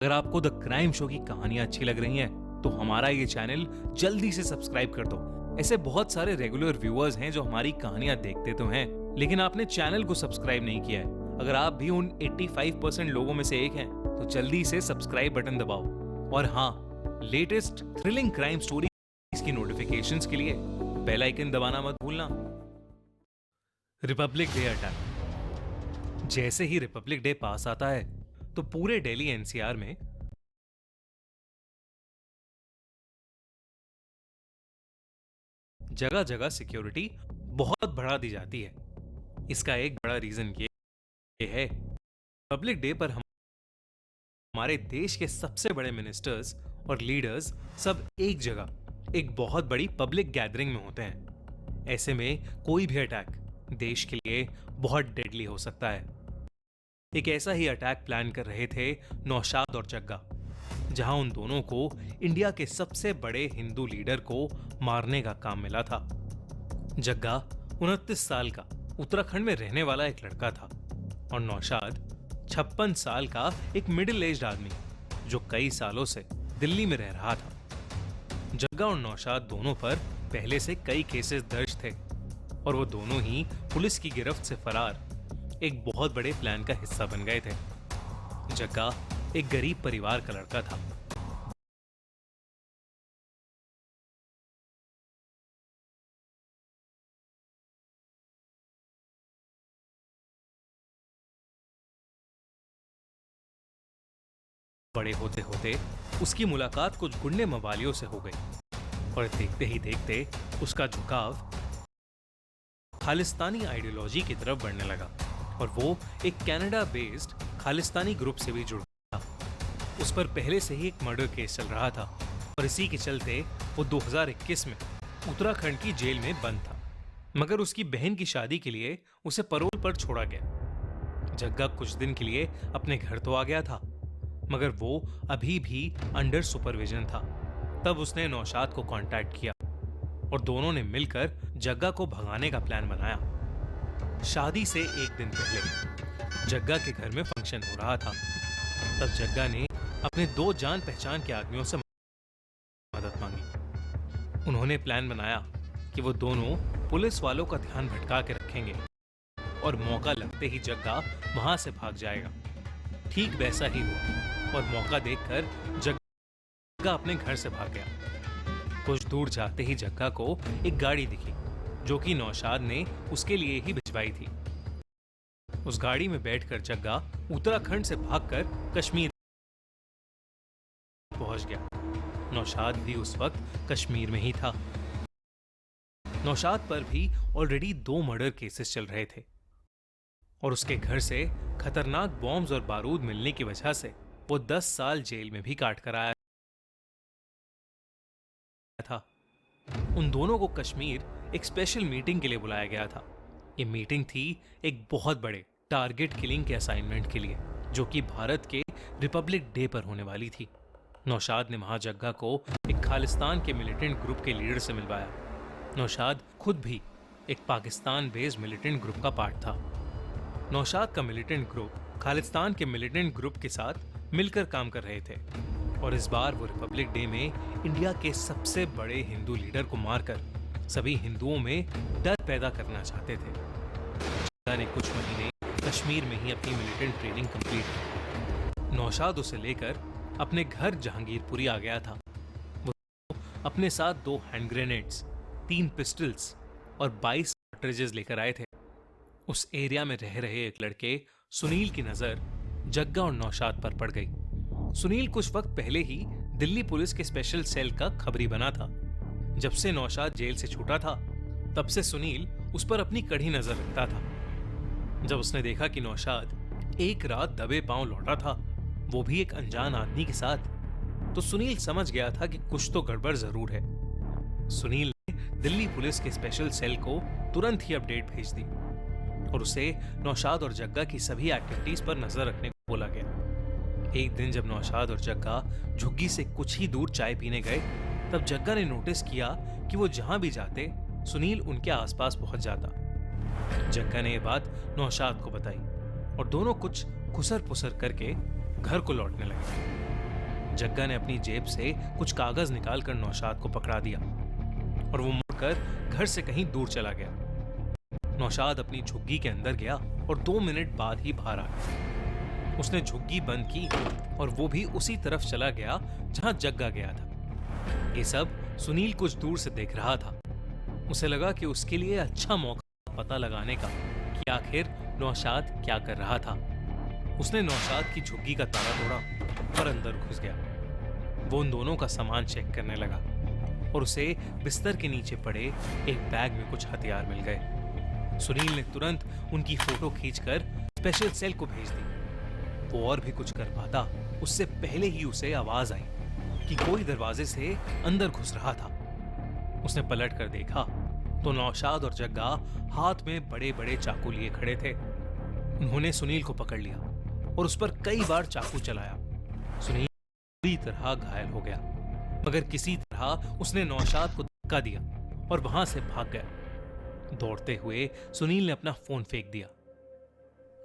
अगर आपको the crime show की कहानियां अच्छी लग रही हैं, तो हमारा ये चैनल जल्दी से सब्सक्राइब कर दो। ऐसे बहुत सारे रेगुलर व्यूअर्स हैं जो हमारी कहानियां देखते तो हैं, लेकिन आपने चैनल को सब्सक्राइब नहीं किया है। अगर आप भी उन 85% लोगों में से एक हैं, तो जल्दी से सब्सक्राइब बटन दबाओ। और हाँ, लेटेस्ट थ्रिलिंग क्राइम स्टोरीज की नोटिफिकेशंस के लिए बेल आइकन दबाना मत भूलना। Republic day attack. जैसे ही रिपब्लिक डे पास आता है, तो पूरे दिल्ली एनसीआर में जगह जगह सिक्योरिटी बहुत बढ़ा दी जाती है। इसका एक बड़ा रीजन ये है, रिपब्लिक डे पर हमारे देश के सबसे बड़े मिनिस्टर्स और लीडर्स सब एक जगह एक बहुत बड़ी पब्लिक गैदरिंग में होते हैं। ऐसे में कोई भी अटैक देश के लिए बहुत डेडली हो सकता है। एक ऐसा ही अटैक प्लान कर रहे थे नौशाद और जग्गा, जहां उन दोनों को इंडिया के सबसे बड़े हिंदू लीडर को मारने का काम मिला था। जग्गा 29 साल का उत्तराखंड में रहने वाला एक लड़का था और नौशाद 56 साल का एक मिडिल एज्ड आदमी जो कई सालों से दिल्ली में रह रहा था। जग्गा और नौशाद दोनों पर पहले से कई केसेस दर्ज थे और वो दोनों ही पुलिस की गिरफ्त से फरार एक बहुत बड़े प्लान का हिस्सा बन गए थे। जग्गा एक गरीब परिवार का लड़का था। बड़े होते होते उसकी मुलाकात कुछ गुंडे मवालियों से हो गई और देखते ही देखते उसका झुकाव खालिस्तानी आइडियोलॉजी की तरफ बढ़ने लगा और वो एक कनाडा बेस्ड खालिस्तानी ग्रुप से भी जुड़ गया। उस पर पहले से ही एक मर्डर केस चल रहा था और इसी के चलते वो 2021 में उत्तराखंड की जेल में बंद था, मगर उसकी बहन की शादी के लिए उसे पैरोल पर छोड़ा गया। जग्गा कुछ दिन के लिए अपने घर तो आ गया था, मगर वो अभी भी अंडर सुपरविजन था। तब उसने नौशाद को कांटेक्ट किया और दोनों ने मिलकर जग्गा को भगाने का प्लान बनाया। शादी से एक दिन पहले जग्गा के घर में फंक्शन हो रहा था। तब जग्गा ने अपने 2 जान पहचान के आदमियों से मदद मांगी। उन्होंने प्लान बनाया कि वो दोनों पुलिस वालों का ध्यान भटका के रखेंगे और मौका लगते ही जग्गा वहां से भाग जाएगा। ठीक वैसा ही हुआ और मौका देखकर जग्गा अपने घर से भाग गया। कुछ दूर जाते ही जग्गा को एक गाड़ी दिखी जो कि नौशाद ने उसके लिए ही भिजवाई थी। उस गाड़ी में बैठकर जग्गा उत्तराखंड से भागकर कश्मीर पहुंच गया। नौशाद भी उस वक्त कश्मीर में ही था। नौशाद पर भी ऑलरेडी 2 मर्डर केसेस चल रहे थे और उसके घर से खतरनाक बॉम्ब्स और बारूद मिलने की वजह से वो 10 साल जेल में भी काट कर आया था। उन दोनों को कश्मीर एक स्पेशल मीटिंग के लिए बुलाया गया था। ये मीटिंग थी एक बहुत बड़े टारगेट किलिंग के असाइनमेंट के लिए, जो कि भारत के रिपब्लिक डे पर होने वाली थी। नौशाद ने वहां जग्गा को एक खालिस्तान के मिलिटेंट ग्रुप के लीडर से मिलवाया। नौशाद खुद भी एक पाकिस्तान बेस्ड मिलिटेंट ग्रुप का पार्ट था। नौशाद का मिलिटेंट ग्रुप खालिस्तान के मिलिटेंट ग्रुप के साथ मिलकर काम कर रहे थे और इस बार वो रिपब्लिक डे में इंडिया के सबसे बड़े हिंदू लीडर को मारकर सभी हिंदुओं में डर पैदा करना चाहते थे। जग्गा ने कुछ महीने कश्मीर में ही अपनी मिलिटेंट ट्रेनिंग कंप्लीट की। नौशाद उसे लेकर अपने घर जहांगीरपुरी आ गया था। वो अपने साथ 2 हैंड ग्रेनेड्स, 3 पिस्टल्स और 22 कार्ट्रिजेस लेकर आए थे। उस एरिया में रह रहे एक लड़के सुनील की नजर जग्गा और नौशाद पर पड़ गई। सुनील कुछ वक्त पहले ही दिल्ली पुलिस के स्पेशल सेल का खबरी बना था। जब से नौशाद जेल से छूटा था, तब से सुनील उस पर अपनी कड़ी नजर रखता था। जब उसने देखा कि नौशाद एक रात दबे पांव लौटा था, वो भी एक अनजान आदमी के साथ, तो सुनील समझ गया था कि कुछ तो गड़बड़ जरूर है। सुनील ने दिल्ली पुलिस के स्पेशल सेल को तुरंत ही अपडेट भेज दी और उसे नौशाद और जग्गा की सभी एक्टिविटीज पर नजर रखने को बोला गया। एक दिन जब नौशाद और जग्गा झुग्गी से कुछ ही दूर चाय पीने गए, तब जग्गा ने नोटिस किया कि वो जहां भी जाते सुनील उनके आसपास पहुंच जाता। जग्गा ने यह बात नौशाद को बताई और दोनों कुछ खुसर पुसर करके घर को लौटने लगे। जग्गा ने अपनी जेब से कुछ कागज निकालकर नौशाद को पकड़ा दिया और वो मुड़कर घर से कहीं दूर चला गया। नौशाद अपनी झुग्गी के अंदर गया और 2 मिनट बाद ही बाहर आ गया। उसने झुग्गी बंद की और वो भी उसी तरफ चला गया जहां जग्गा गया था। ये सब सुनील कुछ दूर से देख रहा था। उसे लगा कि उसके लिए अच्छा मौका पता लगाने का कि आखिर नौशाद क्या कर रहा था। उसने नौशाद की झुग्गी का ताला तोड़ा और अंदर घुस गया। वो उन दोनों का सामान चेक करने लगा और उसे बिस्तर के नीचे पड़े एक बैग में कुछ हथियार मिल गए। सुनील ने तुरंत उनकी फोटो खींचकर स्पेशल सेल को भेज दी। वो और भी कुछ कर पाता उससे पहले ही उसे आवाज आई कि कोई दरवाजे से अंदर घुस रहा था। उसने पलट कर देखा तो नौशाद और जग्गा हाथ में बड़े बड़े चाकू लिए खड़े थे। उन्होंने सुनील को पकड़ लिया और उस पर कई बार चाकू चलाया। सुनील पूरी तरह घायल हो गया, मगर किसी तरह उसने नौशाद को धक्का दिया और वहां से भाग गया। दौड़ते हुए सुनील ने अपना फोन फेंक दिया।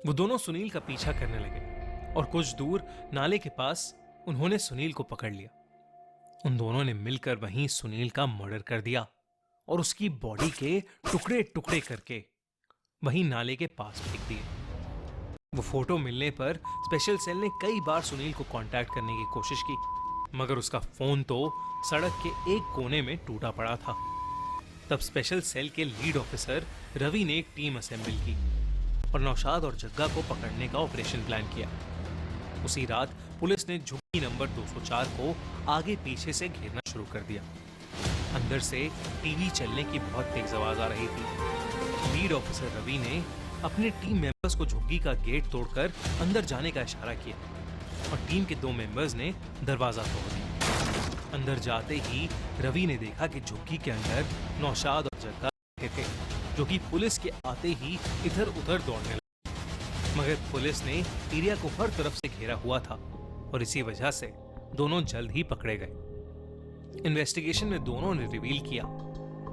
वो दोनों सुनील का पीछा करने लगे और कुछ दूर नाले के पास उन्होंने सुनील को पकड़ लिया। उन दोनों ने मिलकर वहीं सुनील का मर्डर कर दिया और उसकी बॉडी के टुकड़े टुकड़े करके वहीं नाले के पास फेंक दिए। वो फोटो मिलने पर स्पेशल सेल ने कई बार सुनील को कांटेक्ट करने की कोशिश की, मगर उसका फोन तो सड़क के एक कोने में टूटा पड़ा था। तब स्पेशल सेल के लीड ऑफिसर रवि ने एक टीम असेंबल की और नौशाद और जग्गा को पकड़ने का ऑपरेशन प्लान किया। उसी रात पुलिस ने झुग्गी नंबर 204 को आगे पीछे से घेरना शुरू कर दिया। अंदर से टीवी चलने की बहुत तेज आवाज आ रही थी। लीड ऑफिसर रवि ने अपने टीम मेंबर्स को झुग्गी का गेट तोड़कर अंदर जाने का इशारा किया और टीम के 2 मेंबर्स ने दरवाजा तोड़ दिया। अंदर जाते ही रवि ने देखा कि झुग्गी के अंदर नौशाद और जग्गा थे, जो कि पुलिस के आते ही इधर उधर दौड़ने लगे। मगर पुलिस ने एरिया को हर तरफ से घेरा हुआ था और इसी वजह से दोनों जल्द ही पकड़े गए। इन्वेस्टिगेशन में दोनों ने रिवील किया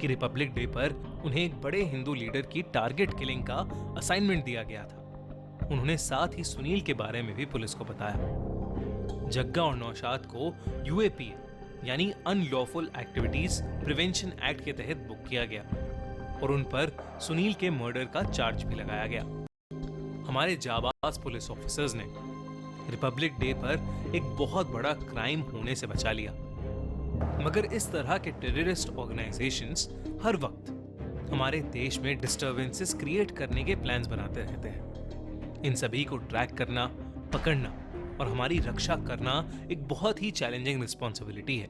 कि रिपब्लिक डे पर उन्हें एक बड़े हिंदू लीडर की टारगेट किलिंग का असाइनमेंट दिया गया था। उन्होंने साथ ही सुनील के बारे में भी पुलिस को बताया। जग्गा और नौशाद को यूएपीए यानी अनलॉफुल एक्टिविटीज प्रिवेंशन एक्ट के तहत बुक किया गया और उन पर सुनील के मर्डर का चार्ज भी लगाया गया। हमारे जाबाज पुलिस ऑफिसर्स ने रिपब्लिक डे पर एक बहुत बड़ा क्राइम होने से बचा लिया। मगर इस तरह के टेररिस्ट ऑर्गेनाइजेशंस हर वक्त हमारे देश में डिस्टर्बेंसेस क्रिएट करने के प्लान्स बनाते रहते हैं। इन सभी को ट्रैक करना, पकड़ना और हमारी रक्षा करना एक बहुत ही चैलेंजिंग रिस्पॉन्सिबिलिटी है।